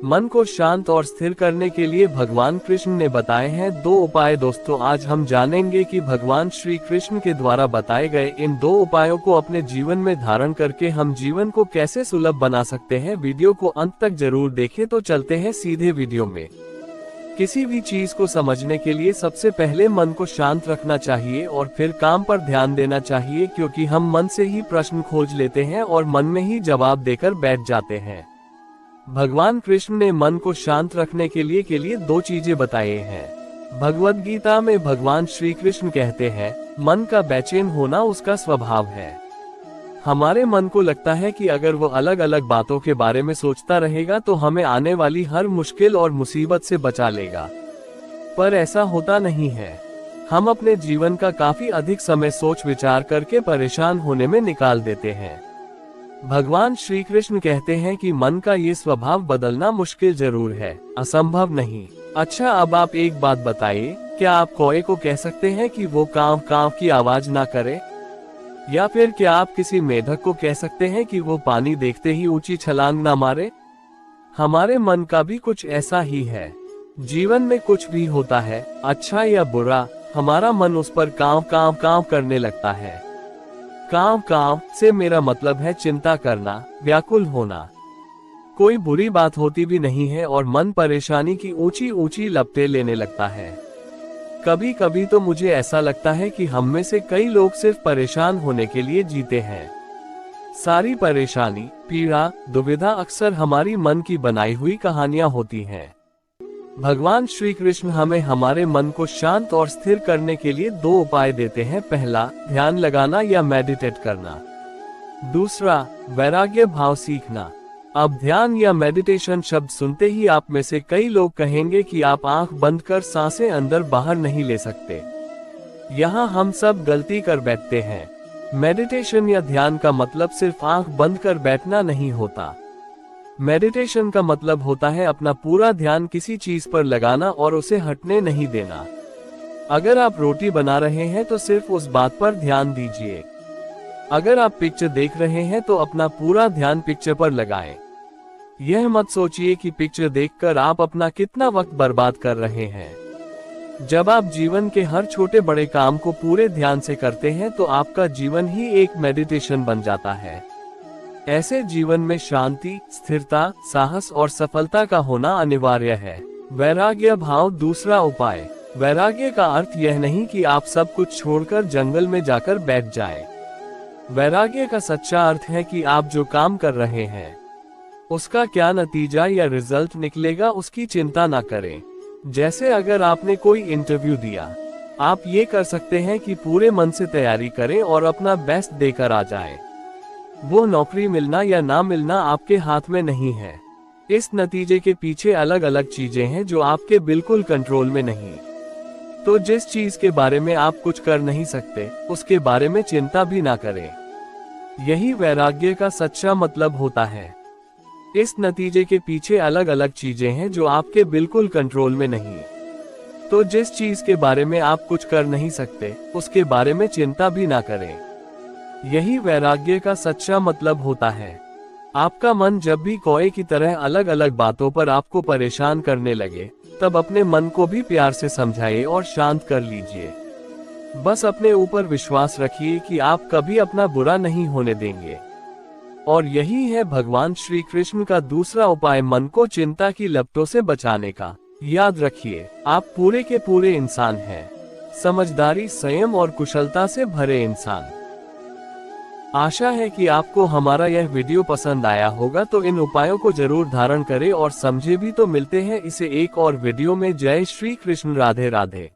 मन को शांत और स्थिर करने के लिए भगवान कृष्ण ने बताए हैं 2 उपाय। दोस्तों, आज हम जानेंगे कि भगवान श्री कृष्ण के द्वारा बताए गए इन 2 उपायों को अपने जीवन में धारण करके हम जीवन को कैसे सुलभ बना सकते हैं। वीडियो को अंत तक जरूर देखें। तो चलते हैं सीधे वीडियो में। किसी भी चीज को समझने के लिए सबसे पहले मन को शांत रखना चाहिए और फिर काम पर ध्यान देना चाहिए, क्योंकि हम मन से ही प्रश्न खोज लेते हैं और मन में ही जवाब देकर बैठ जाते हैं। भगवान कृष्ण ने मन को शांत रखने के लिए 2 चीजें बताए हैं। भगवद गीता में भगवान श्री कृष्ण कहते हैं, मन का बेचैन होना उसका स्वभाव है। हमारे मन को लगता है कि अगर वो अलग अलग बातों के बारे में सोचता रहेगा तो हमें आने वाली हर मुश्किल और मुसीबत से बचा लेगा, पर ऐसा होता नहीं है। हम अपने जीवन का काफी अधिक समय सोच विचार करके परेशान होने में निकाल देते हैं। भगवान श्री कृष्ण कहते हैं कि मन का ये स्वभाव बदलना मुश्किल जरूर है, असंभव नहीं। अच्छा, अब आप एक बात बताइए, क्या आप कौवे को कह सकते हैं कि वो कांव कांव की आवाज ना करे? या फिर क्या आप किसी मेढक को कह सकते हैं कि वो पानी देखते ही ऊंची छलांग ना मारे? हमारे मन का भी कुछ ऐसा ही है। जीवन में कुछ भी होता है, अच्छा या बुरा, हमारा मन उस पर कांव कांव कांव करने लगता है। कांव कांव से मेरा मतलब है चिंता करना, व्याकुल होना। कोई बुरी बात होती भी नहीं है और मन परेशानी की ऊंची ऊंची लपटें लेने लगता है। कभी कभी तो मुझे ऐसा लगता है कि हम में से कई लोग सिर्फ परेशान होने के लिए जीते हैं। सारी परेशानी, पीड़ा, दुविधा अक्सर हमारी मन की बनाई हुई कहानियां होती हैं। भगवान श्री कृष्ण हमें हमारे मन को शांत और स्थिर करने के लिए 2 उपाय देते हैं। पहला, ध्यान लगाना या मेडिटेट करना। दूसरा, वैराग्य भाव सीखना। अब ध्यान या मेडिटेशन शब्द सुनते ही आप में से कई लोग कहेंगे कि आप आंख बंद कर सांसें अंदर बाहर नहीं ले सकते। यहाँ हम सब गलती कर बैठते हैं। मेडिटेशन या ध्यान का मतलब सिर्फ आंख बंद कर बैठना नहीं होता। मेडिटेशन का मतलब होता है अपना पूरा ध्यान किसी चीज पर लगाना और उसे हटने नहीं देना। अगर आप रोटी बना रहे हैं तो सिर्फ उस बात पर ध्यान दीजिए। अगर आप पिक्चर देख रहे हैं तो अपना पूरा ध्यान पिक्चर पर लगाएं। यह मत सोचिए कि पिक्चर देखकर आप अपना कितना वक्त बर्बाद कर रहे हैं। जब आप जीवन के हर छोटे बड़े काम को पूरे ध्यान से करते हैं तो आपका जीवन ही एक मेडिटेशन बन जाता है। ऐसे जीवन में शांति, स्थिरता, साहस और सफलता का होना अनिवार्य है। वैराग्य भाव दूसरा उपाय। वैराग्य का अर्थ यह नहीं कि आप सब कुछ छोड़कर जंगल में जाकर बैठ जाएं। वैराग्य का सच्चा अर्थ है कि आप जो काम कर रहे हैं उसका क्या नतीजा या रिजल्ट निकलेगा उसकी चिंता ना करें। जैसे अगर आपने कोई इंटरव्यू दिया, आप ये कर सकते हैं कि पूरे मन से तैयारी करें और अपना बेस्ट देकर आ जाएं। वो नौकरी मिलना या ना मिलना आपके हाथ में नहीं है। इस नतीजे के पीछे अलग अलग चीजें हैं जो आपके बिल्कुल कंट्रोल में नहीं। तो जिस चीज के बारे में आप कुछ कर नहीं सकते, उसके बारे में चिंता भी ना करें। यही वैराग्य का सच्चा मतलब होता है। इस नतीजे के पीछे अलग अलग चीजें हैं जो आपके बिल्कुल कंट्रोल में नहीं। तो जिस चीज के बारे में आप कुछ कर नहीं सकते, उसके बारे में चिंता भी ना करें। यही वैराग्य का सच्चा मतलब होता है। आपका मन जब भी कौवे की तरह अलग अलग बातों पर आपको परेशान करने लगे, तब अपने मन को भी प्यार से समझाइए और शांत कर लीजिए। बस अपने ऊपर विश्वास रखिए कि आप कभी अपना बुरा नहीं होने देंगे। और यही है भगवान श्री कृष्ण का दूसरा उपाय, मन को चिंता की लपटों से बचाने का। याद रखिए, आप पूरे के पूरे इंसान हैं। समझदारी, संयम और कुशलता से भरे इंसान। आशा है कि आपको हमारा यह वीडियो पसंद आया होगा, तो इन उपायों को जरूर धारण करें और समझे भी। तो मिलते हैं इसे एक और वीडियो में। जय श्री कृष्ण, राधे राधे।